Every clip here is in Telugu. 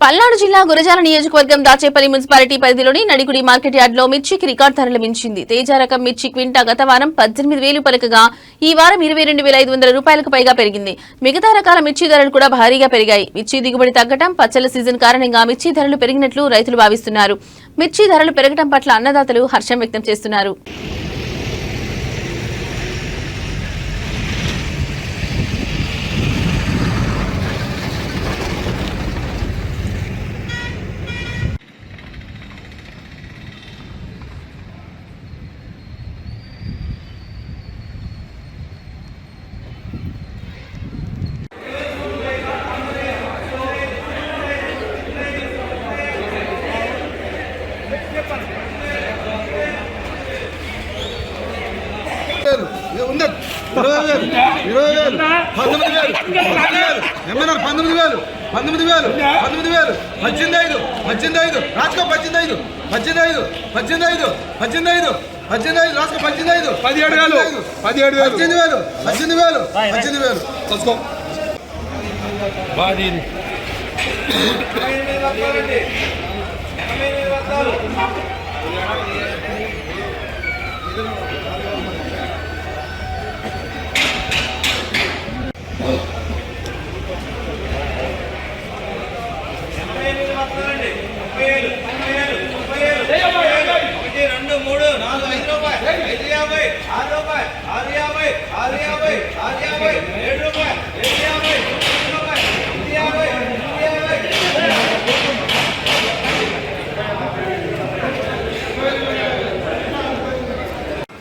పల్నాడు జిల్లా గురజాల నియోజకవర్గం దాచేపల్లి మున్సిపాలిటీ పరిధిలోని నడిగుడి మార్కెట్ యార్డ్లో మిర్చికి రికార్డు ధరలు మించింది. తేజ రకం మిర్చి క్వింటా గత వారం 18,000 పలకగా ఈ వారం 22,500 రూపాయలకు పైగా పెరిగింది. మిగతా రకాల మిర్చి ధరలు కూడా భారీగా పెరిగాయి. మిర్చి దిగుబడి తగ్గటం, పచ్చల సీజన్ కారణంగా మిర్చి ధరలు పెరిగినట్లు రైతులు భావిస్తున్నారు. మిర్చి ధరలు పెరగడం పట్ల అన్నదాతలు హర్షం వ్యక్తం చేస్తున్నారు.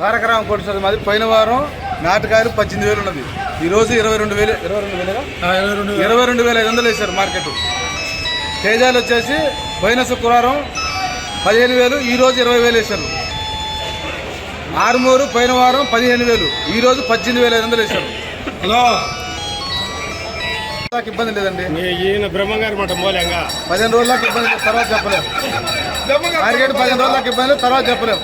తారకరామ కొట్టు మాది పోయిన వారం నాటకాయలు 18,000 ఉన్నది. ఈరోజు 22,500 వేశారు మార్కెట్. తేజాలు వచ్చేసి పోయిన శుక్రవారం 15,000, ఈరోజు 20,000 వేశారు. ఆరుమూరు పోయిన వారం 15,000, ఈరోజు 18,500 వేశారు. ఇబ్బంది లేదండి. బ్రహ్మంగారు మాట మూలంగా 15 రోజులకు ఇబ్బంది, తర్వాత చెప్పలేము. మార్కెట్ 15 రోజులకు ఇబ్బంది, తర్వాత చెప్పలేము.